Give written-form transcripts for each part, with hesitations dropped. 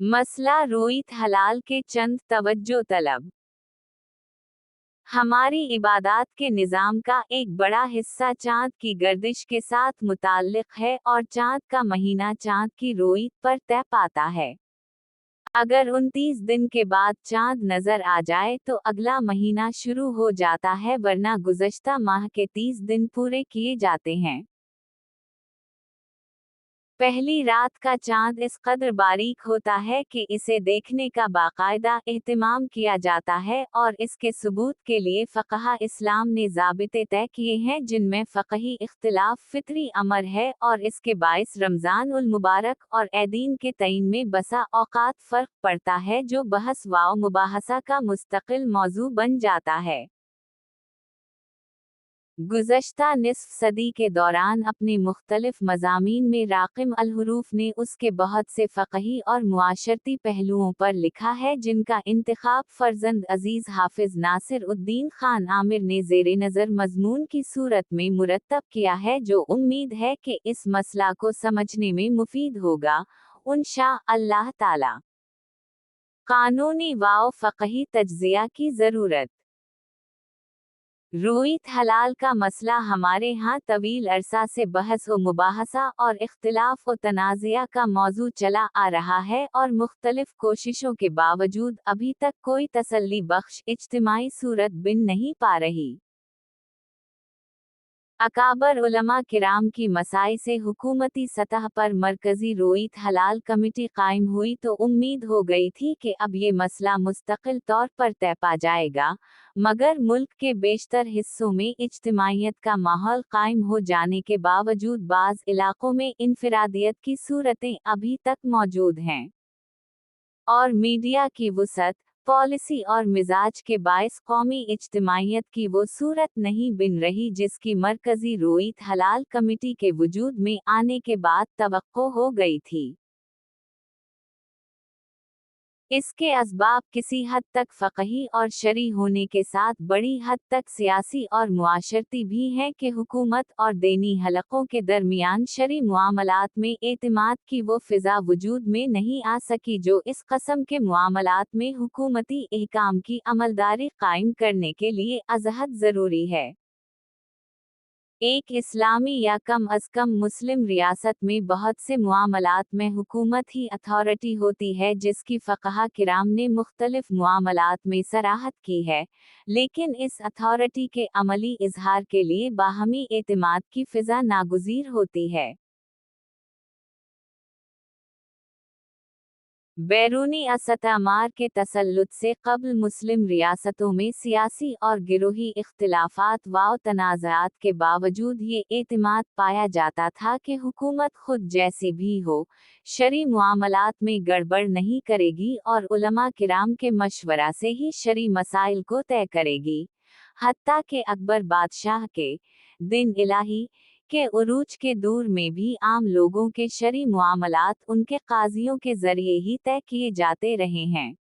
मसला रोईत हलाल के चंद तवज्जो तलब। हमारी इबादत के निज़ाम का एक बड़ा हिस्सा चाँद की गर्दिश के साथ मुताल्लिक़ है और चाँद का महीना चाँद की रोईत पर तय पाता है। अगर 29 दिन के बाद चाँद नज़र आ जाए तो अगला महीना शुरू हो जाता है, वरना गुज़श्ता माह के 30 दिन पूरे किए जाते हैं। पहली रात का चाँद इस कदर बारीक होता है कि इसे देखने का बाकायदा एहतिमाम किया जाता है, और इसके सबूत के लिए फ़क़हा इस्लाम ने ज़ाबिते तय किए हैं, जिनमें फ़क़ही इख्तिलाफ फितरी अमर है और इसके बाइस रमज़ान उल मुबारक और ऐदीन के तयीन में बसा औक़ात फ़र्क पड़ता है, जो बहस व मुबाहसा का मुस्तक़िल मौज़ू बन जाता है। गुज़श्ता निस्फ़ सदी के दौरान अपने मुख्तलिफ मज़ामीन में राक़िम अल-हुरूफ़ ने उसके बहुत से फ़क़ही और मुआशरती पहलुओं पर लिखा है, जिनका इंतख़ाब फ़र्ज़ंद अज़ीज़ हाफ़िज़ नासिर उद्दीन ख़ान आमिर ने ज़ेरे नज़र मज़मून की सूरत में मुरत्तब किया है, जो उम्मीद है कि इस मसला को समझने में मुफ़ीद होगा, इंशा अल्लाह ताला। क़ानूनी व फ़क़ही तज्ज़िया की ज़रूरत। रोईत हलाल का मसला हमारे यहाँ तवील अरसा से बहस व मुबाहसा और इख्तिलाफ व तनाज़िया का मौजू चला आ रहा है, और मुख्तलिफ कोशिशों के बावजूद अभी तक कोई तसल्ली बख्श इज्तिमाई सूरत बिन नहीं पा रही। अकाबर उलमा किराम की मसाई से हुकूमती सतह पर मरकज़ी रोईत हलाल कमिटी कायम हुई तो उम्मीद हो गई थी कि अब ये मसला मुस्तकिल तौर पर तय पा जाएगा, मगर मुल्क के बेशतर हिस्सों में इज्तिमाइयत का माहौल कायम हो जाने के बावजूद बाज़ इलाक़ों में इनफिरादियत की सूरतें अभी तक मौजूद हैं, और मीडिया की वुसअत, पॉलिसी और मिजाज के बाइस कौमी इज्तिमाइयत की वो सूरत नहीं बिन रही जिसकी मरकज़ी रोईत हलाल कमिटी के वजूद में आने के बाद तवक्को हो गई थी। इसके असबाब किसी हद तक फ़क़ही और शरई होने के साथ बड़ी हद तक सियासी और मुआशरती भी हैं कि हुकूमत और देनी हलक़ों के दरमियान शरई मुआमलात में एतिमाद की वो फ़िज़ा वजूद में नहीं आ सकी जो इस क़स्म के मुआमलात में हुकूमती अहकाम की अमलदारी कायम करने के लिए अज़हद ज़रूरी है। एक इस्लामी या कम अज़ कम मुस्लिम रियासत में बहुत से मुआमलात में हुकूमत ही अथॉरिटी होती है, जिसकी फ़क़हा किराम ने मुख्तलिफ मुआमलात में सराहत की है, लेकिन इस अथॉरिटी के अमली इजहार के लिए बाहमी एतिमाद की फ़िज़ा नागुज़ीर होती है। बैरूनी असतमार के तसल्लुत से क़ब्ल मुस्लिम रियासतों में सियासी और गिरोही इख्तिलाफ़ात व तनाज़ात के बावजूद ये एतिमाद पाया जाता था कि हुकूमत खुद जैसी भी हो, शरई मुआमलात में गड़बड़ नहीं करेगी और उलमा किराम के मशवरा से ही शरई मसाइल को तय करेगी। हत्ता के अकबर बादशाह के दिन इलाही के उरूज के दूर में भी आम लोगों के शरई मुआमलात उनके काज़ियों के ज़रिए ही तय किए जाते रहे हैं।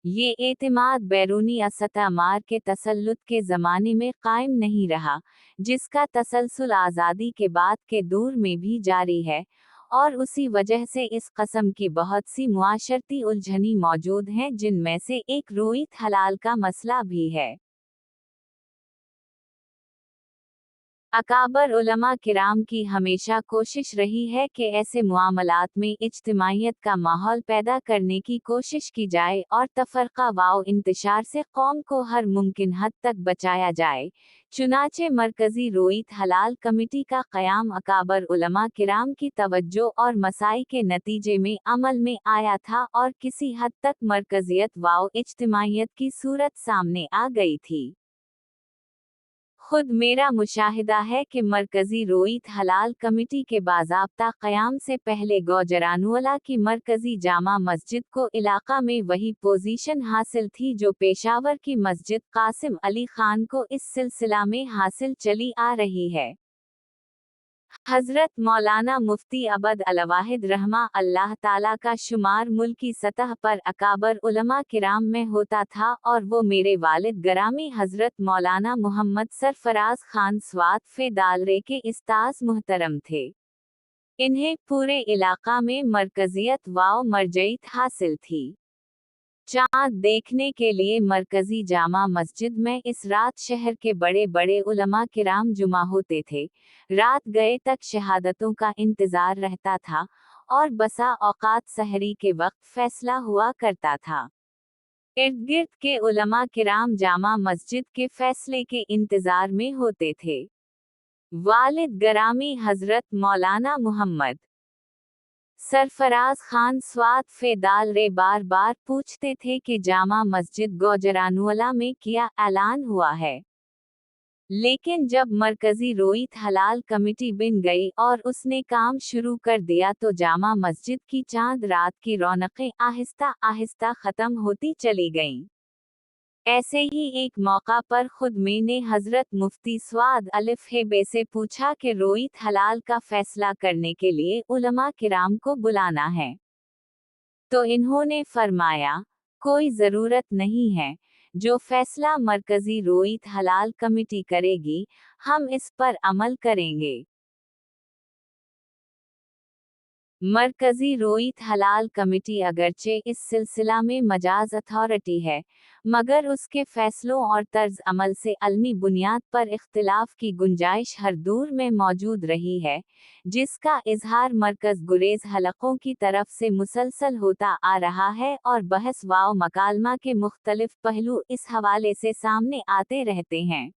ये एतिमाद बैरूनी असतमार के तसल्लुत के ज़माने में कायम नहीं रहा, जिसका तसलसल आज़ादी के बाद के दौर में भी जारी है, और उसी वजह से इस क़स्म की बहुत सी मुआशरती उलझनी मौजूद हैं, जिनमें से एक रोईत हलाल का मसला भी है। अकाबर उलमा किराम की हमेशा कोशिश रही है कि ऐसे मुआमलात में इज्तिमाइयत का माहौल पैदा करने की कोशिश की जाए और तफ़रक़ा व इंतशार से कौम को हर मुमकिन हद तक बचाया जाए। चुनाचे मरकज़ी रोईत हलाल कमिटी का क़याम अकाबर उलमा किराम की तवज्जो और मसाई के नतीजे में अमल में आया था, और किसी हद तक मरकज़ियत व इज्तिमाइयत की सूरत सामने आ गई थी। खुद मेरा मुशाहिदा है कि मरकज़ी रोईत हलाल कमिटी के बाज़ाब्ता क़याम से पहले गौजरानवाला की मरकज़ी जामा मस्जिद को इलाक़ा में वही पोजीशन हासिल थी जो पेशावर की मस्जिद क़ासिम अली ख़ान को इस सिलसिला में हासिल चली आ रही है। हज़रत मौलाना मुफ्ती अबद अलवाहिद रहमा अल्लाह ताला का शुमार मुल्की सतह पर अकाबर उलमा किराम में होता था, और वो मेरे वालिद गरामी हज़रत मौलाना मुहम्मद सरफराज खान स्वात फ़े दालरे के इस्ताज़ मुहतरम थे। इन्हें पूरे इलाका में मरकजियत व मरजईत हासिल थी। चाँद देखने के लिए मरकजी जामा मस्जिद में इस रात शहर के बड़े बड़े उलमा किराम जुमा होते थे। रात गए तक शहादतों का इंतजार रहता था और बसा औकात सहरी के वक्त फैसला हुआ करता था। इर्द गिर्द के उलमा किराम जामा मस्जिद के फैसले के इंतजार में होते थे। वालिद गरामी हजरत मौलाना मोहम्मद सरफराज खान स्वात फेदाल रे बार बार पूछते थे कि जामा मस्जिद गौजरानुअला में क्या ऐलान हुआ है। लेकिन जब मरकजी रोईत हलाल कमेटी बन गई और उसने काम शुरू कर दिया तो जामा मस्जिद की चांद रात की रौनकें आहिस्ता आहिस्ता खत्म होती चली गईं। ऐसे ही एक मौका पर खुद मैंने हजरत मुफ्ती स्वाद अलिफ हेबे से पूछा कि रोईत हलाल का फैसला करने के लिए उलमा किराम को बुलाना है। तो इन्होंने फरमाया, कोई ज़रूरत नहीं है, जो फैसला मरकजी रोईत हलाल कमेटी करेगी, हम इस पर अमल करेंगे। मरकजी रोईत हलाल कमेटी अगरचे इस सिलसिला में मजाज अथॉरिटी है, मगर उसके फैसलों और तर्ज अमल से अलमी बुनियाद पर इख्तिलाफ की गुंजाइश हर दूर में मौजूद रही है, जिसका इजहार मरकज गुरेज हलकों की तरफ से मुसलसल होता आ रहा है और बहस व मकालमा के मुख्तलिफ पहलू इस हवाले से सामने आते रहते हैं।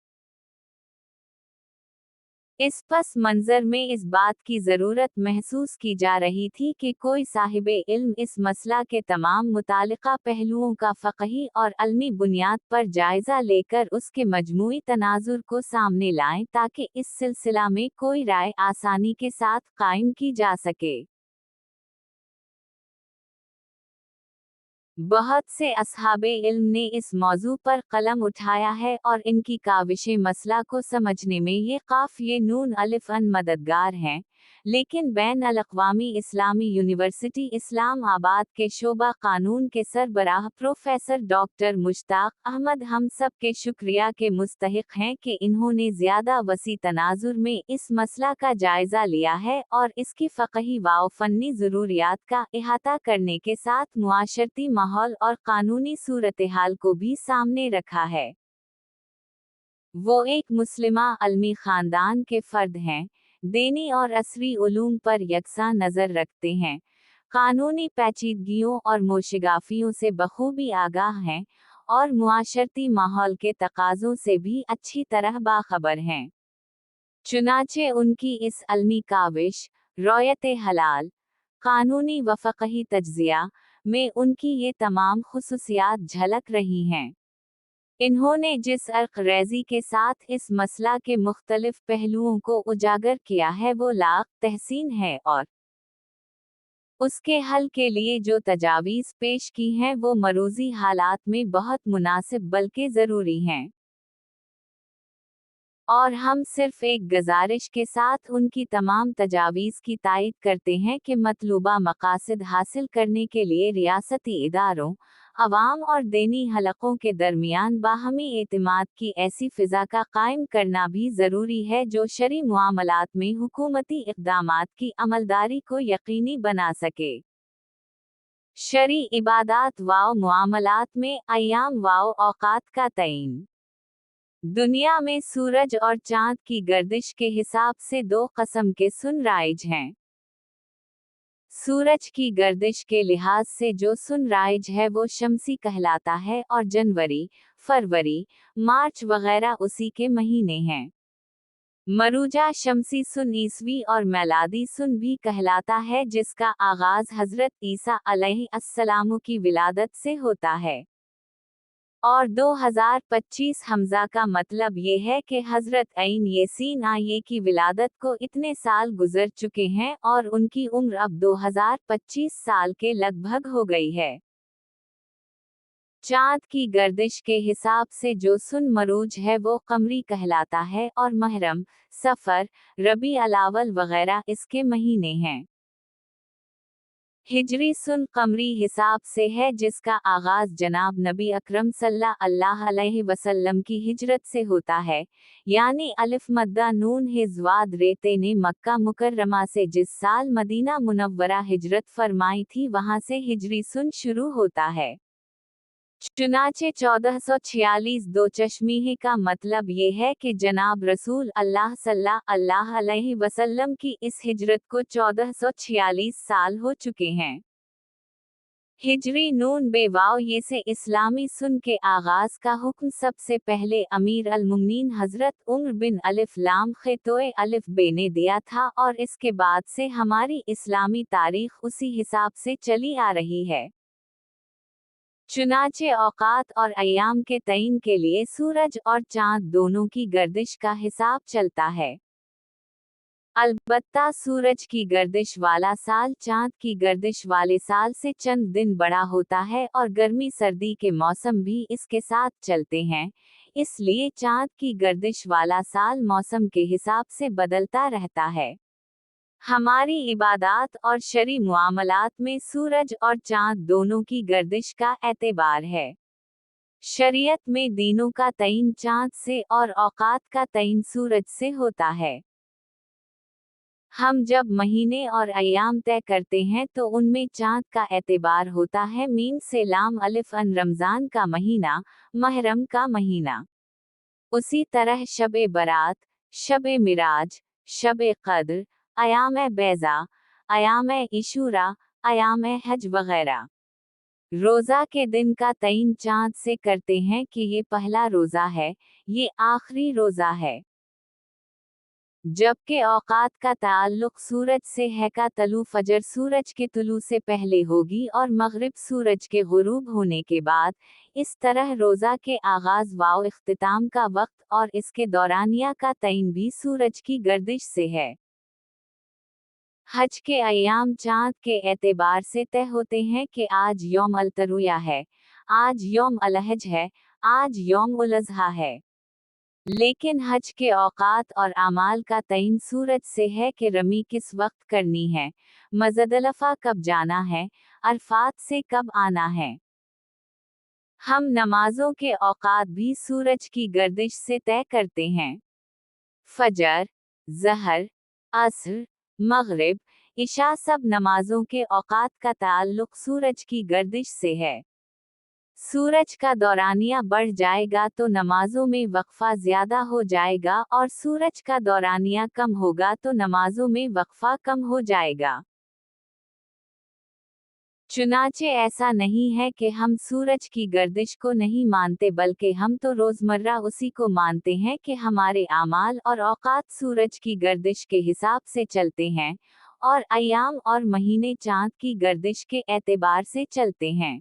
इस पस मंज़र में इस बात की ज़रूरत महसूस की जा रही थी कि कोई साहिबे इल्म इस मसला के तमाम मुतालिका पहलुओं का फ़क़ही और अलमी बुनियाद पर जायज़ा लेकर उसके मजमूई तनाजुर को सामने लाएं ताकि इस सिलसिला में कोई राय आसानी के साथ कायम की जा सके। बहुत से असहाबे इल्म ने इस मौजू पर कलम उठाया है और इनकी काविश मसला को समझने में ये काफ ये नून अलिफ अन मददगार हैं, लेकिन बैन अल अक़वामी इस्लामी यूनिवर्सिटी इस्लाम आबाद के शोबा कानून के सरबराह प्रोफेसर डॉक्टर मुश्ताक अहमद हम सब के शुक्रिया के मुस्तहिक हैं कि इन्होंने ज़्यादा वसी तनाजुर में इस मसला का जायज़ा लिया है और इसकी फ़क़ही व फ़न्नी ज़रूरियात का इहाता करने के साथ मुआशरती माहौल और कानूनी सूरत-ए-हाल को भी सामने रखा है। वो एक मुस्लिमा अलमी ख़ानदान के फ़र्द हैं, दीनी और असरी उलूम पर यकसा नज़र रखते हैं, कानूनी पेचीदगियों और मोशगाफियों से बखूबी आगाह हैं और मुआशरती माहौल के तकाज़ों से भी अच्छी तरह बाखबर हैं। चुनाचे उनकी इस अलमी काविश, रौयत हलाल, कानूनी व फ़क़ही तज्ज़िया में उनकी ये तमाम खुसूसियात झलक रही हैं। इन्होंने जिस अर्क़-रेज़ी के साथ इस मसला के मुख्तलिफ पहलुओं को उजागर किया है वो लाख तहसीन है और उसके हल के लिए जो तजावीज़ पेश की हैं वो मरोज़ी हालात में बहुत मुनासिब बल्कि ज़रूरी हैं। और हम सिर्फ एक गुज़ारिश के साथ उनकी तमाम तजावीज़ की तायीद करते हैं कि मतलूबा मकासद हासिल करने के लिए रियासती इदारों, अवाम और दीनी हलकों के दरमियान बाहमी एतमाद की ऐसी फ़िज़ा का कायम करना भी ज़रूरी है जो शरई मुआमलात में हुकूमती इक़दामात की अमलदारी को यकीनी बना सके। शरई इबादात व मुआमलात में अय्याम व औक़ात का तयीन। दुनिया में सूरज और चाँद की गर्दिश के हिसाब से दो कस्म के सुनराइज हैं। सूरज की गर्दिश के लिहाज से जो सुनराइज है वो शमसी कहलाता है और जनवरी, फरवरी, मार्च वगैरह उसी के महीने हैं। मरूजा शमसी सुन ईसवी और मैलादी सुन भी कहलाता है जिसका आगाज़ हज़रत ईसा अलैहिस्सलाम की विलादत से होता है। और 2025 हमज़ा का मतलब ये है कि हज़रत ऐन यासीन आये की विलादत को इतने साल गुजर चुके हैं और उनकी उम्र अब 2025 साल के लगभग हो गई है। चाँद की गर्दिश के हिसाब से जो सुन मरूज है वो कमरी कहलाता है और महरम, सफ़र, रबी अलावल वगैरह इसके महीने हैं। हिजरी सुन कमरी हिसाब से है, जिसका आगाज जनाब नबी अकरम सल्लल्लाहु अलैहि वसल्लम की हिजरत से होता है, यानी अलिफ मद्दा नून हिजवाद रेते ने मक्का मुकर्रमा से जिस साल मदीना मुनव्वरा हिजरत फरमाई थी वहां से हिजरी सुन शुरू होता है। चुनाचे 1446 दो चश्मीहे का मतलब ये है कि जनाब रसूल अल्लाह सल्लल्लाहु अलैहि वसल्लम की इस हिजरत को 1446 साल हो चुके हैं। हिजरी नून बेवाव ये से इस्लामी सुन के आगाज का हुक्म सबसे पहले अमीर अल मुमिनीन हजरत उमर बिन अलिफ लाम खितोए अलिफ बे ने दिया था, और इसके बाद से हमारी इस्लामी तारीख उसी हिसाब से चली आ रही है। चुनाचे औकात और अय्याम के तयन के लिए सूरज और चांद दोनों की गर्दिश का हिसाब चलता है। अलबत्ता सूरज की गर्दिश वाला साल चांद की गर्दिश वाले साल से चंद दिन बड़ा होता है, और गर्मी सर्दी के मौसम भी इसके साथ चलते हैं, इसलिए चांद की गर्दिश वाला साल मौसम के हिसाब से बदलता रहता है। हमारी इबादात और शरी मुआमलात में सूरज और चांद दोनों की गर्दिश का एतबार है। शरीयत में दिनों का तयन चांद से और औकात का तयन सूरज से होता है। हम जब महीने और अय्याम तय करते हैं तो उनमें चांद का एतबार होता है मीम से लाम अलिफ अन रमजान का महीना, महरम का महीना। उसी तरह शब बरात, शब मिराज, शब कद्र, अयाम बैज़ा, अयाम इशूरा, अयाम हज वगैरह। रोज़ा के दिन का तयन चांद से करते हैं कि ये पहला रोज़ा है, ये आखिरी रोज़ा है। जबकि औकात का ताल्लुक सूरज से है का तलू फजर सूरज के तुलू से पहले होगी और मगरिब सूरज के गुरूब होने के बाद। इस तरह रोज़ा के आगाज़ वाव इख्तिताम का वक्त और इसके दौरानिया का तयन भी सूरज की गर्दिश से है। हज के अय्याम चांद के एतबार से तय होते हैं कि आज यौम अल तरुया है, आज यौम अल हज है, आज यौम उल अज़हा है। लेकिन हज के औकात और आमाल का तयन सूरज से है कि रमी किस वक्त करनी है, मज़दलफ़ा कब जाना है, अरफात से कब आना है। हम नमाजों के औकात भी सूरज की गर्दिश से तय करते हैं। फजर, ज़हर, असर, मगरिब, इशा सब नमाजों के औकात का ताल्लुक सूरज की गर्दिश से है। सूरज का दौरानिया बढ़ जाएगा तो नमाजों में वक्फा ज्यादा हो जाएगा, और सूरज का दौरानिया कम होगा तो नमाजों में वक्फा कम हो जाएगा। चुनाचे ऐसा नहीं है कि हम सूरज की गर्दिश को नहीं मानते, बल्कि हम तो रोजमर्रा उसी को मानते हैं कि हमारे आमाल और औकात सूरज की गर्दिश के हिसाब से चलते हैं, और अय्याम और महीने चांद की गर्दिश के एतबार से चलते हैं।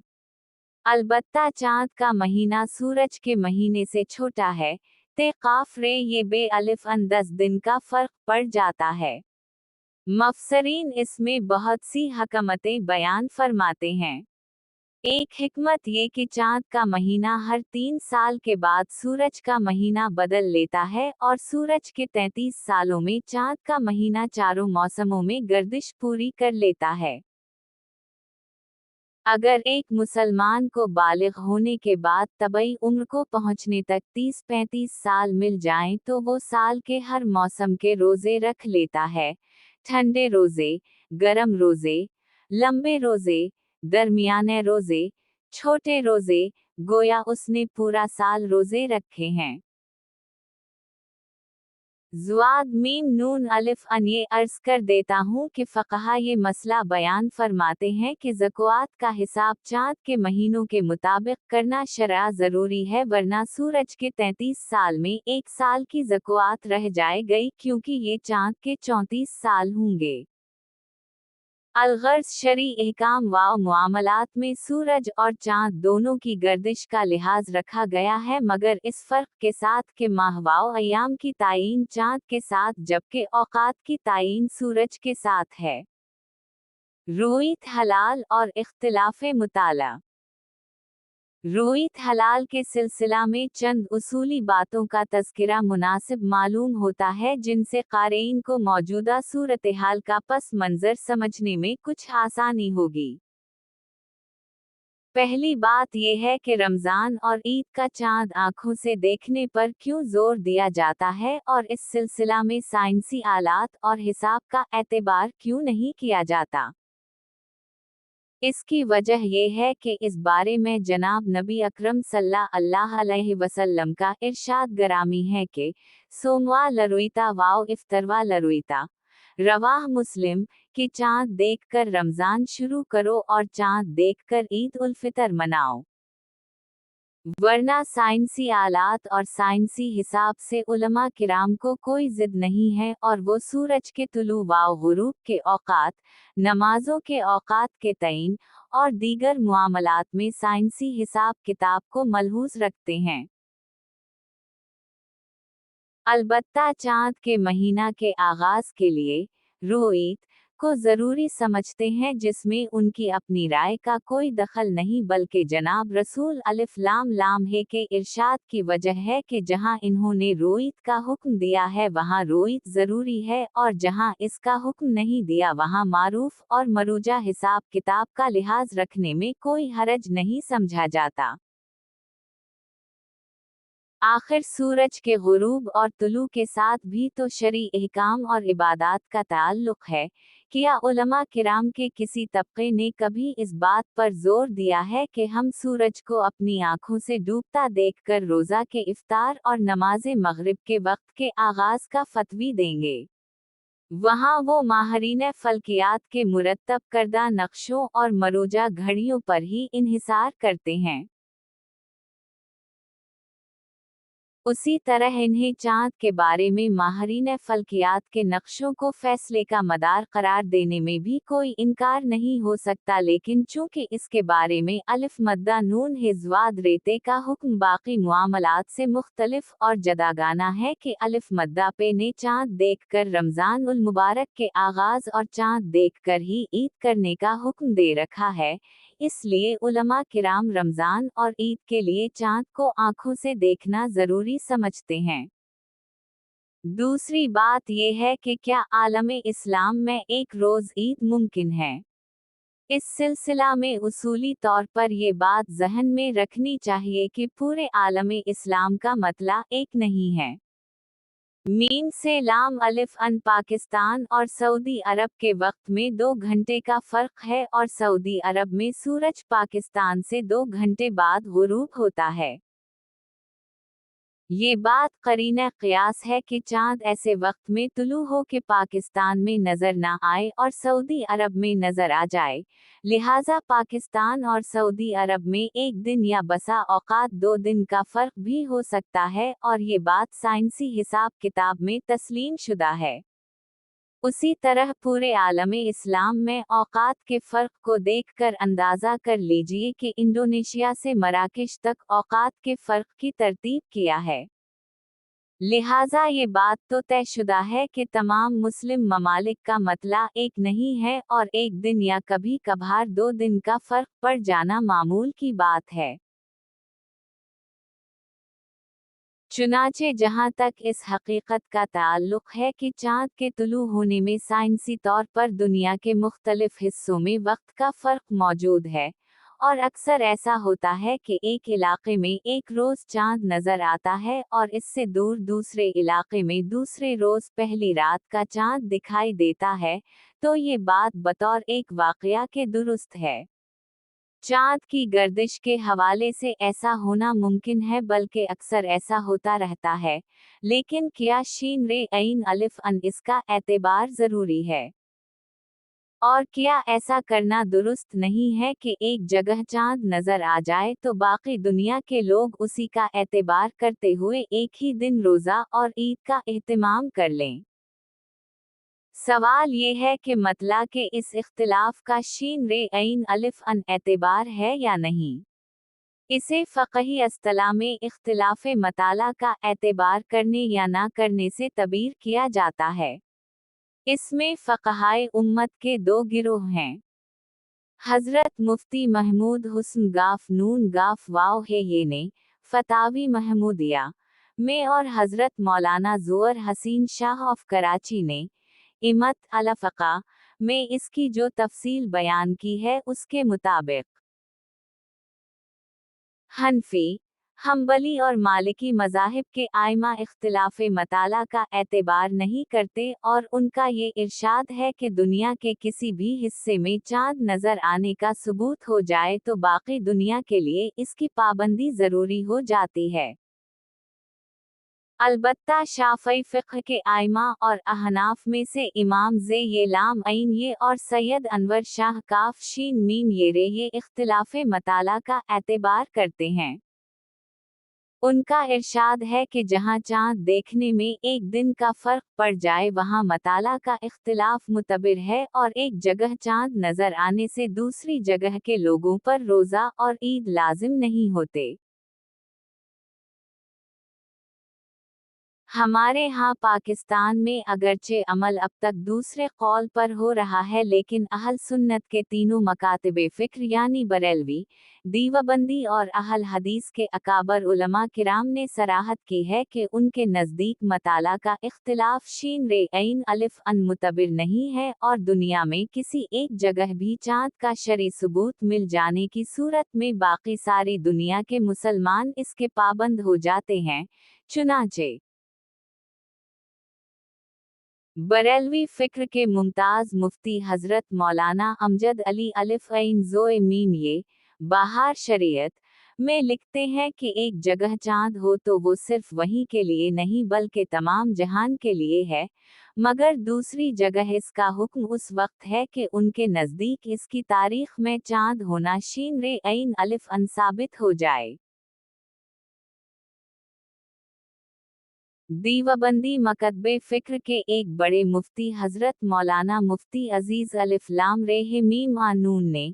अलबत्ता चांद का महीना सूरज के महीने से छोटा है, ते काफ रे ये बे अलिफ अन 10 दिन का फर्क पड़ जाता है। मफसरीन इसमें बहुत सी हकमतें बयान फरमाते हैं। एक हिकमत ये कि चांद का महीना हर 3 साल के बाद सूरज का महीना बदल लेता है, और सूरज के 33 सालों में चांद का महीना चारों मौसमों में गर्दिश पूरी कर लेता है। अगर एक मुसलमान को बालिग होने के बाद तबई उम्र को पहुंचने तक 30-35 साल मिल जाएं तो वो साल के हर मौसम के रोजे रख लेता है, ठंडे रोजे, गरम रोजे, लंबे रोजे, दरमियाने रोजे, छोटे रोजे, गोया उसने पूरा साल रोजे रखे हैं। ज़ुआद मीम नून अलिफ अन ये अर्ज कर देता हूँ कि फ़क़हा ये मसला बयान फरमाते हैं कि ज़कात का हिसाब चाँद के महीनों के मुताबिक करना शरआ ज़रूरी है, वरना सूरज के 33 साल में एक साल की ज़कात रह जाए गई, क्योंकि ये चाँद के 34 साल होंगे। अलगर्ज शरी एहकाम व मुआमलात में सूरज और चांद दोनों की गर्दिश का लिहाज रखा गया है, मगर इस फ़र्क के साथ कि माहवाओ अय्याम की तायीन चांद के साथ जबकि औकात की तायीन सूरज के साथ है। रुईत हलाल और इख्तिलाफ़े मुताला। रोईत हलाल के सिलसिला में चंद उसूली बातों का तज़किरा मुनासिब मालूम होता है जिनसे क़ारीन को मौजूदा सूरत हाल का पस मंज़र समझने में कुछ आसानी होगी। पहली बात यह है कि रमज़ान और ईद का चाँद आँखों से देखने पर क्यों जोर दिया जाता है और इस सिलसिला में साइंसी आलात और हिसाब का एतबार क्यों नहीं किया जाता। इसकी वजह यह है कि इस बारे में जनाब नबी अकरम सल्लल्लाहु अलैहि वसल्लम का इरशाद गरामी है कि सोमवा लरुइता वाओ इफ्तरवा लरुइता, रवाह मुस्लिम, कि चाँद देखकर रमज़ान शुरू करो और चाँद देखकर ईद उल फितर मनाओ। वरना साइंसी आलात और साइंसी हिसाब से उलमा किराम को कोई जिद नहीं है और वो सूरज के तुलू व गुरूब के औकात, नमाजों के औकात के तयन और दीगर मुआमलात में साइंसी हिसाब किताब को मलहूज रखते हैं। अलबत्ता चाँद के महीना के आगाज के लिए रोईत को ज़रूरी समझते हैं जिसमें उनकी अपनी राय का कोई दखल नहीं बल्कि जनाब रसूल अलिफ लाम लाम है के इरशाद की वजह है कि जहां इन्होंने रोईत का हुक्म दिया है वहां रोईत ज़रूरी है और जहां इसका हुक्म नहीं दिया वहां मारूफ और मरूजा हिसाब किताब का लिहाज रखने में कोई हरज नहीं समझा जाता। आखिर सूरज के गुरूब और तुलू के साथ भी तो शरई अहकाम और इबादात का ताल्लुक है। क्या उलमा किराम के किसी तबके ने कभी इस बात पर जोर दिया है कि हम सूरज को अपनी आँखों से डूबता देखकर रोज़ा के इफ्तार और नमाज़े मगरिब के वक्त के आगाज़ का फतवी देंगे? वहाँ वो माहरीन फल्कियात के मुरत्तब करदा नक्शों और मरोजा घड़ियों पर ही इन्हिसार करते हैं। उसी तरह इन्हें चाँद के बारे में माहरीन फल्कियात के नक्शों को फैसले का मदार करार देने में भी कोई इनकार नहीं हो सकता, लेकिन चूंकि इसके बारे में अलिफ मद्दा नून हिजवाद रेते का हुक्म बाकी मुआमलात से मुख्तलिफ और जदागाना है कि अलिफ मद्दा पे ने चाँद देखकर रमज़ान उल मुबारक के आगाज़ और चाँद देखकर ही ईद करने का हुक्म दे रखा है। इसलिए उलमा किराम रमज़ान और ईद के लिए चाँद को आँखों से देखना ज़रूरी समझते हैं। दूसरी बात यह है कि क्या आलमे इस्लाम में एक रोज़ ईद मुमकिन है? इस सिलसिला में उसूली तौर पर ये बात ज़हन में रखनी चाहिए कि पूरे आलमे इस्लाम का मतला एक नहीं है। मीम से लाम अलिफ अन पाकिस्तान और सऊदी अरब के वक्त में 2 घंटे का फ़र्क है और सऊदी अरब में सूरज पाकिस्तान से 2 घंटे बाद गुरूब होता है। ये बात करीना क़ियास है कि चाँद ऐसे वक्त में तुलू हो कि पाकिस्तान में नज़र ना आए और सऊदी अरब में नज़र आ जाए, लिहाजा पाकिस्तान और सऊदी अरब में एक दिन या बसा औकात 2 दिन का फ़र्क भी हो सकता है और ये बात साइंसी हिसाब किताब में तस्लीम शुदा है। उसी तरह पूरे आलमे इस्लाम में औकात के फ़र्क को देखकर अंदाज़ा कर लीजिए कि इंडोनेशिया से मराकेश तक औकात के फ़र्क की तरतीब किया है। लिहाजा ये बात तो तयशुदा है कि तमाम मुस्लिम ममालिक का मतला एक नहीं है और एक दिन या कभी कभार 2 दिन का फ़र्क पड़ जाना मामूल की बात है। चुनाचे जहाँ तक इस हकीकत का ताल्लुक है कि चाँद के तुलू होने में साइंसी तौर पर दुनिया के मुख्तलिफ हिस्सों में वक्त का फ़र्क मौजूद है, और अक्सर ऐसा होता है कि एक इलाके में एक रोज़ चाँद नज़र आता है और इससे दूर दूसरे इलाके में दूसरे रोज़ पहली रात का चाँद दिखाई देता है, तो ये बात बतौर एक वाक़या के दुरुस्त है। चाँद की गर्दिश के हवाले से ऐसा होना मुमकिन है, बल्कि अक्सर ऐसा होता रहता है, लेकिन क्या शीन रे ऐन अलिफ अन इसका एतबार ज़रूरी है? और क्या ऐसा करना दुरुस्त नहीं है कि एक जगह चाँद नज़र आ जाए तो बाकी दुनिया के लोग उसी का एतबार करते हुए एक ही दिन रोज़ा और ईद का एहतमाम कर लें? सवाल ये है कि मतला के इस इख्तिलाफ का शीन रे ऐन अलिफ अन एतबार है या नहीं। इसे फ़क़ही असतला में इख्तिलाफ़ मताला का एतबार करने या ना करने से तबीर किया जाता है। इसमें फ़क़हाए उम्मत के 2 गिरोह हैं। हजरत मुफ्ती महमूद हुस्न गाफ नून गाफ वाव है ये ने फतावी महमूदिया में और हजरत मौलाना ज़ुअर हसीन शाह ऑफ कराची ने इमत अलफ़क़ा में इसकी जो तफसील बयान की है उसके मुताबिक हनफी, हम्बली और मालिकी मज़ाहिब के आइमा इख्तिलाफ़े मताला का एतबार नहीं करते और उनका ये इरशाद है कि दुनिया के किसी भी हिस्से में चाँद नज़र आने का सबूत हो जाए तो बाकी दुनिया के लिए इसकी पाबंदी ज़रूरी हो जाती है। अलबत्ता शाफ़ई फ़िक़्ह के आइमा और अहनाफ में से इमाम ज़े ये लाम ऐन ये और सैयद अनवर शाह काफ शीन मीम ये रे ये इख्तिलाफ़े मताला का एतबार करते हैं। उनका इरशाद है कि जहाँ चाँद देखने में एक दिन का फ़र्क पड़ जाए वहाँ मताला का इख्तिलाफ मुतबिर है और एक जगह चाँद नज़र आने से दूसरी जगह के लोगों पर रोज़ा और ईद लाजिम नहीं होते। हमारे यहाँ पाकिस्तान में अगरचे अमल अब तक दूसरे कौल पर हो रहा है लेकिन अहल सुन्नत के तीनों मकातिबे फ़िक्र यानी बरेलवी, दीवबंदी और अहल हदीस के अकाबर उलमा किराम ने सराहत की है कि उनके नज़दीक मताला का इख्तिलाफ शीन रे ऐन अलिफ अन मुतबिर नहीं है और दुनिया में किसी एक जगह भी चाँद का शरई सबूत मिल जाने की सूरत में बाकी सारी दुनिया के मुसलमान इसके पाबंद हो जाते हैं। चुनाचे बरेलवी फ़िक्र के मुमताज़ मुफ्ती हज़रत मौलाना अमजद अली अलिफ ऐन ज़ोए मीम ये बहार शरीयत में लिखते हैं कि एक जगह चाँद हो तो वो सिर्फ वहीं के लिए नहीं बल्कि तमाम जहान के लिए है, मगर दूसरी जगह इसका हुक्म उस वक्त है कि उनके नज़दीक इसकी तारीख में चाँद होना शीन रे ऐन अलिफ अन साबित हो जाए। दीवबंदी मकतबे फ़िक्र के एक बड़े मुफ्ती हज़रत मौलाना मुफ्ती अज़ीज़ अलिफ लाम रे मीम आनून ने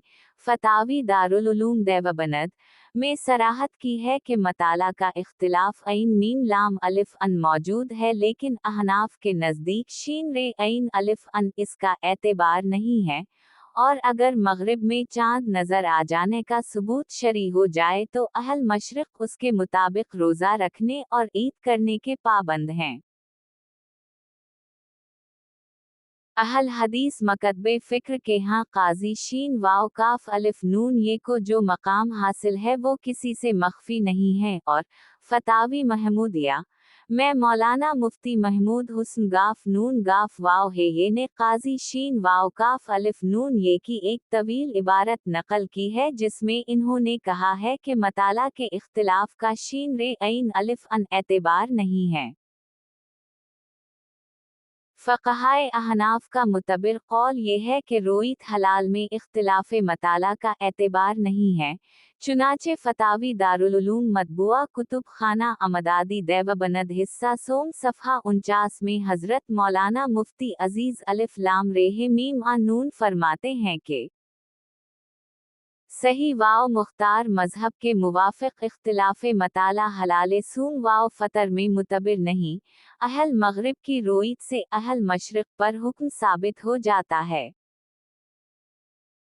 फ़तावी दारुल उलूम देवबंद में सराहत की है कि मताला का इख्तिलाफ ऐन मीम लाम अलिफ अन मौजूद है लेकिन अहनाफ के नज़दीक शीन रे ऐन अलिफ अन इसका एतबार नहीं है और अगर मग़रिब में चाँद नज़र आ जाने का सबूत शरई हो जाए तो अहल मशरिक़ उसके मुताबिक रोज़ा रखने और ईद करने के पाबंद हैं। अहल हदीस मकतबे फ़िक्र के यहाँ काजी शीन वाव काफ अलिफ नून ये को जो मकाम हासिल है वो किसी से मख्फी नहीं है और फ़तावी महमूदिया मैं मौलाना मुफ्ती महमूद हुस्न गाफ नून गाफ वाव है ये ने काजी शीन वाव काफ अलिफ नून ये की एक तवील इबारत नकल की है जिसमें इन्होंने कहा है कि मताला के इख्तिलाफ का शीन रे ऐन अलिफ अन एतबार नहीं है। फ़क़हाए अहनाफ का मुतबिर कौल ये है कि रोईत हलाल में इख्तिलाफ़े मताला का एतबार नहीं है। चुनाचे फ़तावी दारुल उलूम मतबूआ कुतुब खाना अमदादी देवबंद हिस्सा सोम सफ़हा 49 में हज़रत मौलाना मुफ्ती अज़ीज़ अलिफ लाम रे मीम नून फरमाते हैं कि सही वाव मुख्तार मजहब के मुवाफ़िक़ इख्तिलाफ़े मताला हलाले सूम वाव फ़तर में मुतबिर नहीं, अहल मग़रिब की रोईत से अहल मशरिक़ पर हुक्म साबित हो जाता है।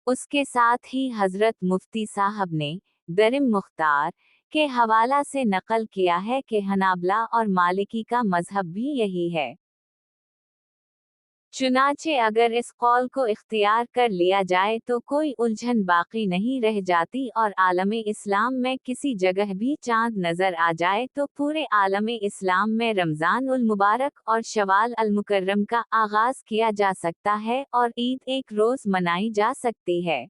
उसके साथ ही हज़रत मुफ्ती साहब ने दरिम मुख्तार के हवाला से नक़ल किया है कि हनाबला और मालिकी का मजहब भी यही है। चुनाचे अगर इस कौल को इख्तियार कर लिया जाए तो कोई उलझन बाकी नहीं रह जाती और आलम इस्लाम में किसी जगह भी चाँद नज़र आ जाए तो पूरे आलम इस्लाम में रमज़ान उल मुबारक और शवाल अल मुकर्रम का आगाज़ किया जा सकता है और ईद एक रोज़ मनाई जा सकती है।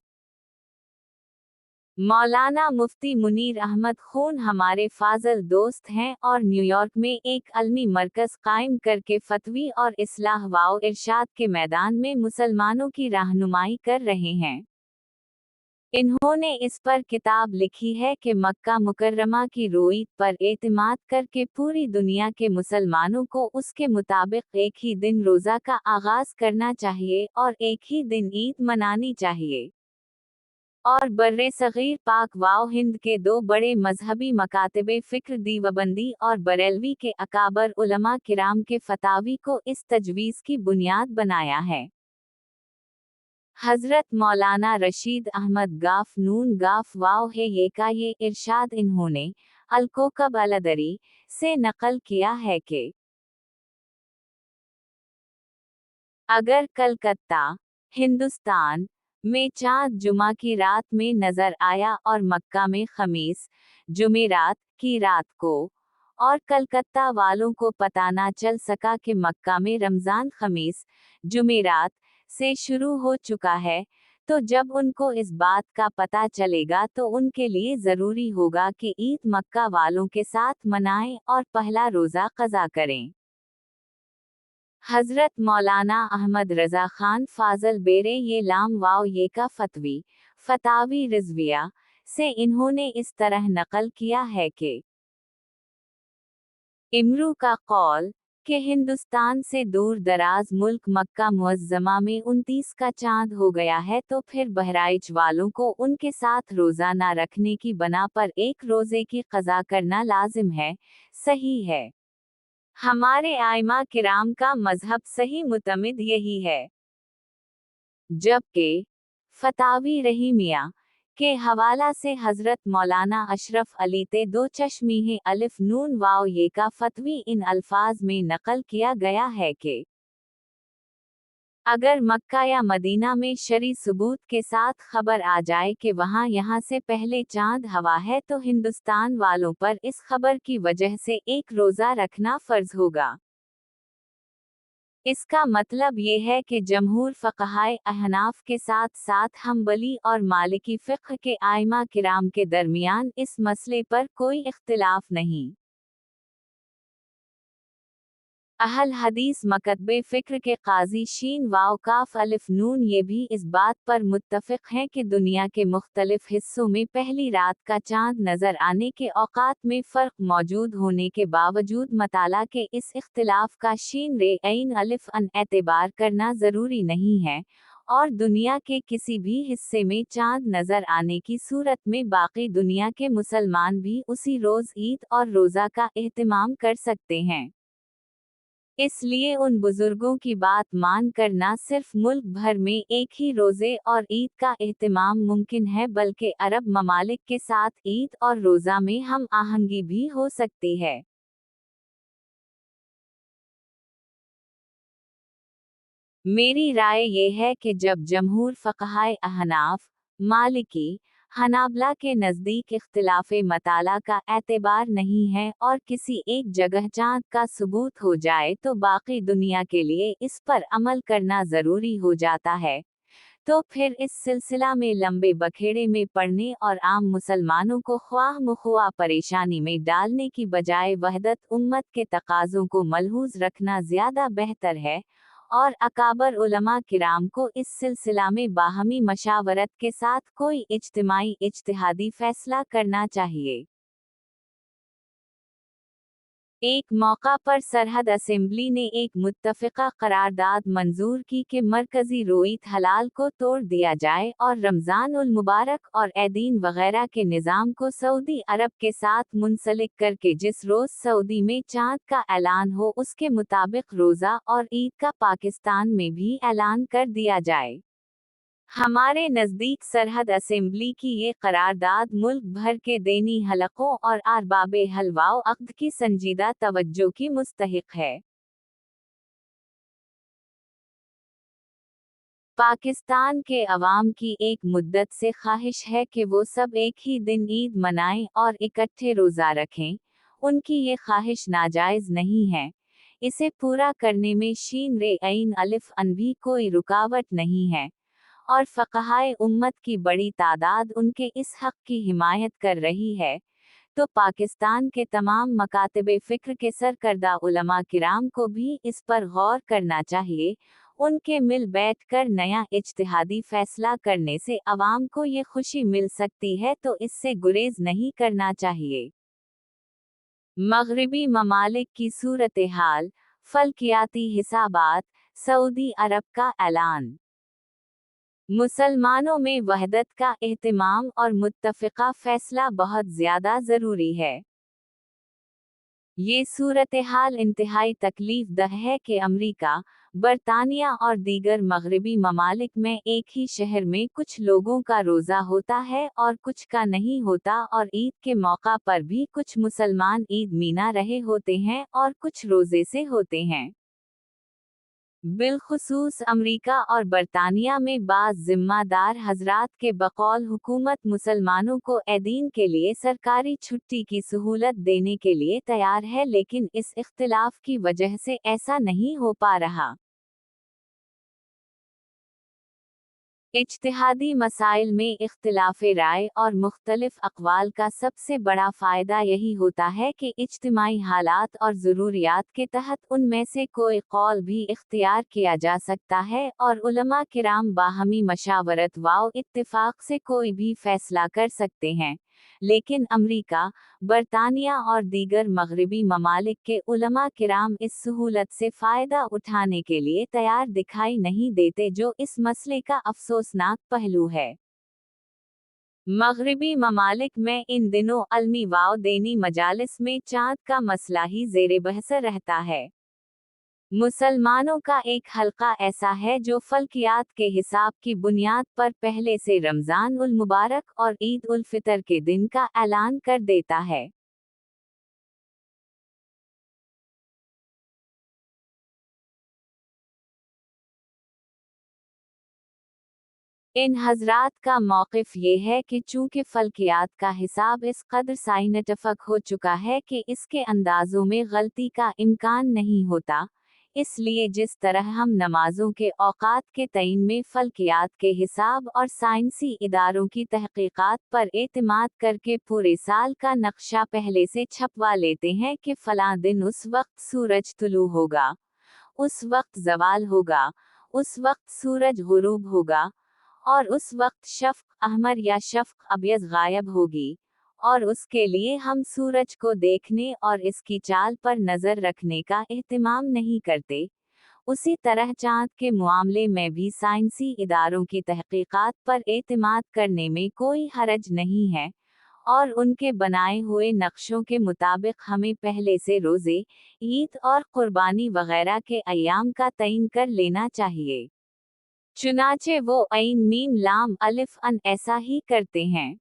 मौलाना मुफ्ती मुनीर अहमद खून हमारे फाजल दोस्त हैं और न्यूयॉर्क में एक अलमी मरकज़ कायम करके फतवी और इस्लाह वाव इरशाद के मैदान में मुसलमानों की रहनुमाई कर रहे हैं। इन्होंने इस पर किताब लिखी है कि मक्का मुकर्रमा की रोईत पर एतमाद करके पूरी दुनिया के मुसलमानों को उसके मुताबिक एक ही दिन रोज़ा का आगाज़ करना चाहिए और एक ही दिन ईद मनानी चाहिए। और बर्रे सग़ीर पाक वाव हिंद के दो बड़े मजहबी मकातिबे फ़िक्र दीवबंदी और बरेलवी के अकाबर उलमा किराम के फ़तावी को इस तजवीज़ की बुनियाद बनाया है। हजरत मौलाना रशीद अहमद गाफ नून गाफ वाव है ये का ये इरशाद इन्होंने अल-कोकब अल-अदरी से नकल किया है कि अगर कलकत्ता, हिंदुस्तान में चांद जुमा की रात में नजर आया और मक्का में खमीस, जुमेरात की रात को, और कलकत्ता वालों को पता ना चल सका कि मक्का में रमजान खमीस, जुमेरात से शुरू हो चुका है, तो जब उनको इस बात का पता चलेगा तो उनके लिए जरूरी होगा कि ईद मक्का वालों के साथ मनाएं और पहला रोजा कज़ा करें। हजरत मौलाना अहमद रजा खान फाजल बेरे ये लाम वाव ये का फतवी फतावी रिजविया से इन्होंने इस तरह नकल किया है कि इमरू का कौल कि हिंदुस्तान से दूर दराज मुल्क मक्का मुअज्जमा में 29 का चांद हो गया है, तो फिर बहराइच वालों को उनके साथ रोजा ना रखने की बना पर एक रोजे की कज़ा करना लाजिम है, सही है। हमारे आइमा किराम का मजहब सही मुतमिद यही है। जबकि फतावी रहीमिया के हवाला से हजरत मौलाना अशरफ अली ते दो चश्मीह अलिफ नून वाव ये का फतवी इन अल्फाज में नकल किया गया है कि अगर मक्का या मदीना में शरई सबूत के साथ खबर आ जाए कि वहाँ यहाँ से पहले चांद हवा है, तो हिंदुस्तान वालों पर इस खबर की वजह से एक रोजा रखना फर्ज होगा। इसका मतलब ये है कि जमहूर फ़क़हाए अहनाफ के साथ साथ हम्बली और मालिकी फ़िक़्ह के आइमा किराम के दरमियान इस मसले पर कोई इख्तिलाफ नहीं। अहल हदीस मकतबे फ़िक्र के काजी शीन वाव काफ अलिफ नून ये भी इस बात पर मुत्तफ़िक़ हैं कि दुनिया के मुख्तलिफ हिस्सों में पहली रात का चांद नज़र आने के औक़ात में फ़र्क मौजूद होने के बावजूद मताला के इस इख्तिलाफ का शीन रे ऐन अलिफ अन एतबार करना ज़रूरी नहीं है, और दुनिया के किसी भी हिस्से में चांद नज़र आने की सूरत में बाकी दुनिया के मुसलमान भी उसी रोज़ ईद और रोज़ा का एहतिमाम कर सकते हैं। इसलिए उन बुजुर्गों की बात मान कर ना सिर्फ मुल्क भर में एक ही रोजे और ईद का एहतिमाम मुमकिन है, बल्कि अरब ममालिक के साथ ईद और रोजा में हम आहंगी भी हो सकती है। मेरी राय ये है कि जब जमहूर फ़क़हाए अहनाफ, मालिकी, हनाबला के नज़दीक इख्तिलाफ़े मताला का एतबार नहीं है और किसी एक जगह चांद का सबूत हो जाए तो बाकी दुनिया के लिए इस पर अमल करना ज़रूरी हो जाता है, तो फिर इस सिलसिला में लंबे बखेड़े में पड़ने और आम मुसलमानों को ख्वाह मुख्वाह परेशानी में डालने की बजाय वहदत उम्मत के तकाज़ों को मलहूज़ रखना ज़्यादा बेहतर है, और अकाबर उलमा किराम को इस सिलसिला में बाहमी मशावरत के साथ कोई इज्तिमाई इज्तिहादी फैसला करना चाहिए। एक मौका पर सरहद असेंबली ने एक मुत्तफ़िक़ा करारदाद मंजूर की कि मरकज़ी रोईत हलाल को तोड़ दिया जाए और रमज़ान उल मुबारक और ऐदीन वगैरह के निज़ाम को सऊदी अरब के साथ मुंसलिक करके जिस रोज़ सऊदी में चांद का ऐलान हो उसके मुताबिक रोज़ा और ईद का पाकिस्तान में भी ऐलान कर दिया जाए। हमारे नज़दीक सरहद असेंबली की ये करारदाद मुल्क भर के देनी हलकों और अरबाबे हलवाओ अक़्द की संजीदा तवज्जो की मुस्तहिक़ है। पाकिस्तान के अवाम की एक मुद्दत से ख्वाहिश है कि वो सब एक ही दिन ईद मनाएं और इकट्ठे रोज़ा रखें। उनकी ये ख्वाहिश नाजायज़ नहीं है। इसे पूरा करने में शीन रे ऐन अलिफ अन भी कोई रुकावट नहीं है, और फ़क़हाए उम्मत की बड़ी तादाद उनके इस हक़ की हिमायत कर रही है, तो पाकिस्तान के तमाम मकातिबे फ़िक्र के सरकर्दा उलमा किराम को भी इस पर गौर करना चाहिए। उनके मिल बैठ कर नया इज्तिहादी फ़ैसला करने से अवाम को ये खुशी मिल सकती है, तो इससे गुरेज नहीं करना चाहिए। मग़रिबी ममालिक की सूरत हाल, फ़ल्कियाती हिसाबात, सऊदी अरब का ऐलान। मुसलमानों में वहदत का एहतिमाम और मुत्तफ़िक़ा फ़ैसला बहुत ज़्यादा ज़रूरी है। ये सूरत हाल इंतहाई तकलीफ दह है कि अमेरिका, बरतानिया और दीगर मगरबी ममालिक में एक ही शहर में कुछ लोगों का रोज़ा होता है और कुछ का नहीं होता, और ईद के मौका पर भी कुछ मुसलमान ईद मीना रहे होते हैं और कुछ रोज़े से होते हैं। बिलखुसूस अमरीका और बरतानिया में बाज़ ज़िम्मेदार हज़रात के बकौल हुकूमत मुसलमानों को ऐदीन के लिए सरकारी छुट्टी की सहूलत देने के लिए तैयार है, लेकिन इस इख्तिलाफ की वजह से ऐसा नहीं हो पा रहा। इज्तिहादी मसाइल में इख्तिलाफ़ राय और मुख्तलिफ अक़वाल का सबसे बड़ा फ़ायदा यही होता है कि इज्तिमाई हालात और ज़रूरियात के तहत उनमें से कोई कौल भी इख्तियार किया जा सकता है और उलमा किराम बाहमी मशावरत व इत्तिफ़ाक़ से कोई भी फ़ैसला कर सकते हैं। लेकिन अमरीका, बरतानिया और दीगर मगरबी ममालिक के उलमा किराम इस सहूलत से फ़ायदा उठाने के लिए तैयार दिखाई नहीं देते, जो इस मसले का अफसोसनाक पहलू है। मगरबी ममालिक में इन दिनों अलमी वाव देनी मजालिस में चाँद का मसला ही ज़ेरे बहस रहता है। मुसलमानों का एक हल्का ऐसा है जो फल्कियात के हिसाब की बुनियाद पर पहले से रमज़ान उल मुबारक और ईद उल फितर के दिन का ऐलान कर देता है। इन हजरात का मौक़िफ़ ये है कि चूँकि फल्कियात का हिसाब इस कदर साइंटिफिक हो चुका है कि इसके अंदाज़ों में गलती का इम्कान नहीं होता, इसलिए जिस तरह हम नमाजों के औक़ात के तयन में फल्कियात के हिसाब और साइंसी इदारों की तहक़ीक़ात पर एतमाद करके पूरे साल का नक्शा पहले से छपवा लेते हैं कि फ़लाँ दिन उस वक्त सूरज तुलू होगा, उस वक्त ज़वाल होगा, उस वक्त सूरज गुरूब होगा, और उस वक्त शफ़क़ अहमर या शफ़क़ अबयज़ गायब होगी, और उसके लिए हम सूरज को देखने और इसकी चाल पर नज़र रखने का एहतिमाम नहीं करते, उसी तरह चाँद के मामले में भी साइंसी इदारों की तहक़ीक़ात पर एतमाद करने में कोई हरज नहीं है, और उनके बनाए हुए नक्शों के मुताबिक हमें पहले से रोज़े, ईद और क़ुरबानी वग़ैरह के अय्याम का तयन कर लेना चाहिए। चुनाचे वो ऐन मीम लाम अलिफ अन ऐसा ही करते हैं।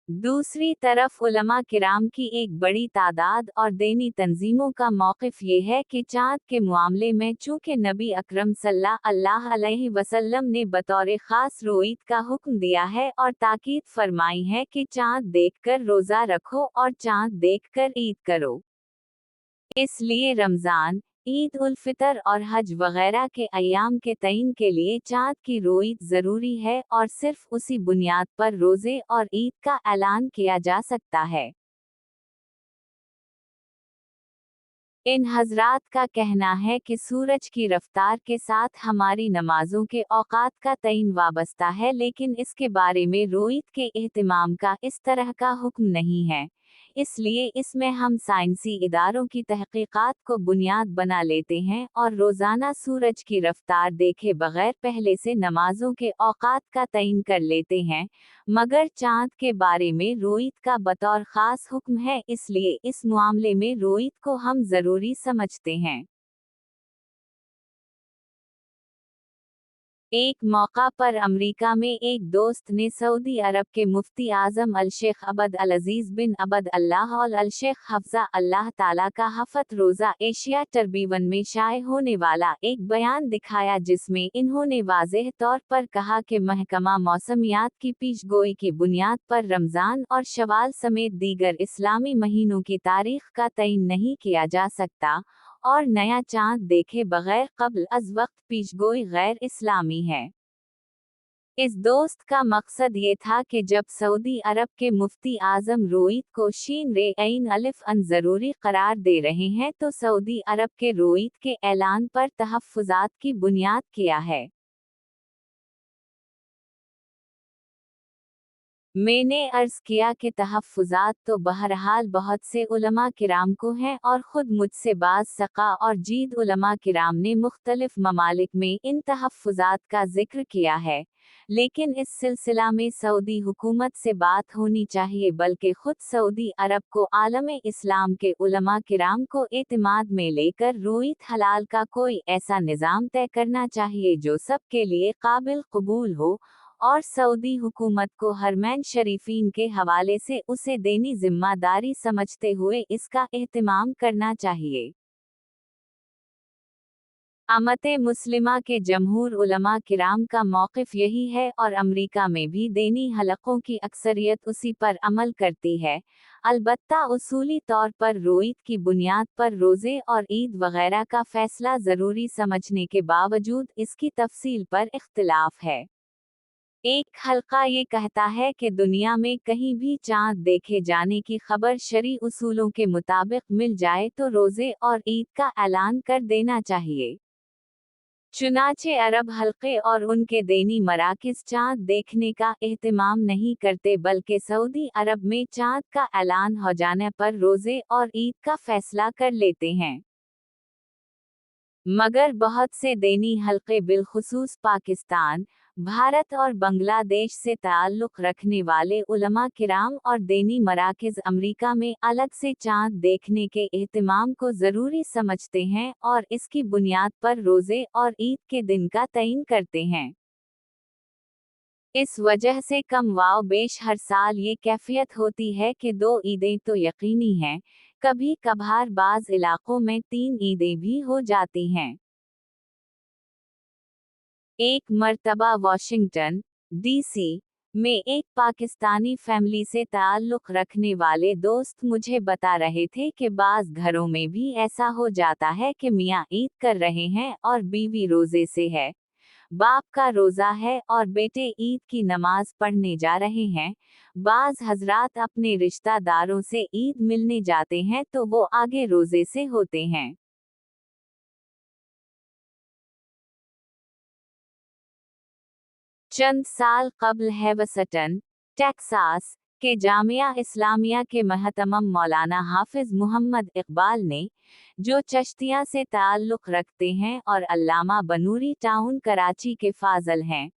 दूसरी तरफ उलमा किराम की एक बड़ी तादाद और दीनी तंजीमों का मौक़िफ़ ये है कि चाँद के मामले में चूँकि नबी अकरम सल्लल्लाहु अलैहि वसल्लम ने बतौर ख़ास रोईद का हुक्म दिया है और ताकीद फरमाई है कि चाँद देखकर रोज़ा रखो और चाँद देखकर ईद करो। इसलिए रमज़ान, ईद उल फितर और हज वग़ैरह के अय्याम के तयन के लिए चाँद की रोईत ज़रूरी है और सिर्फ़ उसी बुनियाद पर रोज़े और ईद का ऐलान किया जा सकता है। इन हज़रात का कहना है कि सूरज की रफ्तार के साथ हमारी नमाजों के औक़ात का तयन वाबस्ता है, लेकिन इसके बारे में रोईत के एहतिमाम का इस तरह का हुक्म नहीं है, इसलिए इसमें हम साइंसी इदारों की तहक़ीक़ात को बुनियाद बना लेते हैं और रोज़ाना सूरज की रफ्तार देखे बग़ैर पहले से नमाजों के औक़ात का तयन कर लेते हैं, मगर चाँद के बारे में रोईत का बतौर ख़ास हुक्म है, इसलिए इस मामले में रोईत को हम ज़रूरी समझते हैं। एक मौका पर अमरीका में एक दोस्त ने सऊदी अरब के मुफ्ती आज़म अल-शेख अबद अल-अज़ीज़ बिन अबद अल्लाह और अल-शेख हफ़्ज़ा अल्लाह ताला का हफ़त रोज़ा एशिया टर्बीवन में शाये होने वाला एक बयान दिखाया, जिसमें इन्होंने वाज़ेह तौर पर कहा कि महकमा मौसमियात की पेशगोई की बुनियाद पर रमज़ान और शवाल समेत दीगर इस्लामी महीनों की तारीख़ का तयन नहीं किया जा सकता, और नया चाँद देखे बग़ैर क़ब्ल अज़ वक्त पेशगोई गैर इस्लामी है। इस दोस्त का मकसद ये था कि जब सऊदी अरब के मुफ्ती आज़म रोईत को शीन रे ऐन अलिफ अन ज़रूरी करार दे रहे हैं, तो सऊदी अरब के रोईत के ऐलान पर तहफ़्फ़ुज़ात की बुनियाद क्या है। मैंने अर्ज किया कि तहफ़्फ़ुज़ात तो बहरहाल बहुत से उलमा किराम को हैं और ख़ुद मुझसे बाज़ सक़ा और जीद उलमा किराम ने मुख्तलिफ ममालिक में इन तहफ़्फ़ुज़ात का ज़िक्र किया है, लेकिन इस सिलसिला में सऊदी हुकूमत से बात होनी चाहिए, बल्कि ख़ुद सऊदी अरब को आलम इस्लाम के उलमा किराम को एतमाद में लेकर रोइत हलाल का कोई ऐसा निज़ाम तय करना चाहिए जो सब के लिए काबिल कबूल हो, और सऊदी हुकूमत को हरमैन शरीफीन के हवाले से उसे देनी जिम्मेदारी समझते हुए इसका एहतमाम करना चाहिए। अम्मते मुस्लिमा के जमहूर उलमा किराम का मौक़िफ़ यही है और अमरीका में भी दीनी हलक़ों की अक्सरियत उसी पर अमल करती है। अलबत्ता उसूली तौर पर रोईत की बुनियाद पर रोज़े और ईद वग़ैरह का फ़ैसला ज़रूरी समझने के बावजूद इसकी तफ़सील पर इख्तिलाफ़ है। एक हल्का ये कहता है कि दुनिया में कहीं भी चाँद देखे जाने की खबर शरई उसूलों के मुताबिक मिल जाए तो रोज़े और ईद का ऐलान कर देना चाहिए। चुनाचे अरब हल्के और उनके दीनी मराकिज़ चाँद देखने का एहतमाम नहीं करते, बल्कि सऊदी अरब में चाँद का ऐलान हो जाने पर रोज़े और ईद का फ़ैसला कर लेते हैं। मगर बहुत से दीनी हल्के बिलखुसूस पाकिस्तान, भारत और बांग्लादेश से ताल्लुक़ रखने वाले उलमा किराम और दीनी मराकिज़ अमरीका में अलग से चाँद देखने के एहतमाम को ज़रूरी समझते हैं और इसकी बुनियाद पर रोज़े और ईद के दिन का तयन करते हैं। इस वजह से कम वाव बेश हर साल ये कैफियत होती है कि 2 ईदें तो यकीनी हैं, कभी कभार बाज़ इलाक़ों में 3 ईदें भी हो जाती हैं। एक मर्तबा वाशिंगटन, डीसी, में एक पाकिस्तानी फैमिली से ताल्लुक़ रखने वाले दोस्त मुझे बता रहे थे कि बाज़ घरों में भी ऐसा हो जाता है कि मियाँ ईद कर रहे हैं और बीवी रोज़े से है, बाप का रोज़ा है और बेटे ईद की नमाज पढ़ने जा रहे हैं। बाज़ हज़रात अपने रिश्तेदारों से ईद मिलने जाते हैं तो वो आगे रोज़े से होते हैं। चंद साल कबल हेवसटन, टेक्सास, के जामिया इस्लामिया के महतमम मौलाना हाफिज मुहम्मद इकबाल ने, जो चश्तिया से ताल्लुक़ रखते हैं और अल्लामा बनूरी टाउन कराची के फाज़ल हैं,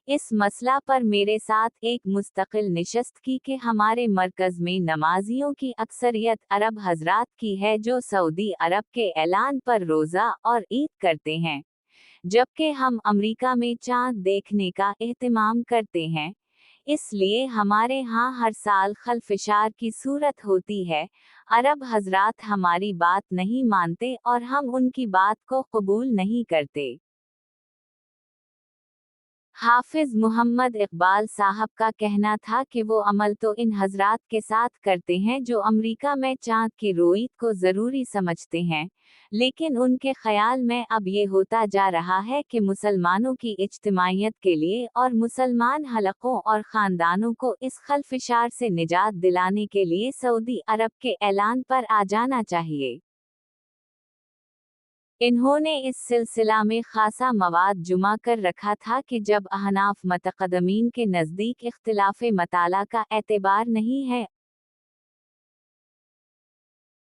इस मसला पर मेरे साथ एक मुस्तकिल निशस्त की कि हमारे मरकज़ में नमाजियों की अक्सरियत अरब हज़रात की है जो सऊदी अरब के ऐलान पर रोज़ा और ईद करते हैं, जबकि हम अमरीका में चाँद देखने का एहतमाम करते हैं। इसलिए हमारे यहाँ हर साल खलफिशार की सूरत होती है, अरब हज़रात हमारी बात नहीं मानते और हम उनकी बात को कबूल नहीं करते। हाफिज मुहम्मद इकबाल साहब का कहना था कि वो अमल तो इन हजरात के साथ करते हैं जो अमरीका में चाँद की रोईत को ज़रूरी समझते हैं, लेकिन उनके ख़याल में अब ये होता जा रहा है कि मुसलमानों की इज्तिमाइयत के लिए और मुसलमान हलक़ों और ख़ानदानों को इस खलफिशार से निजात दिलाने के लिए सऊदी अरब के ऐलान पर आ जाना चाहिए। इन्होंने इस सिलसिला में खासा मवाद जुमा कर रखा था कि जब अहनाफ मतक़दमीन के नज़दीक इख्तिलाफ़े मताला का एतबार नहीं है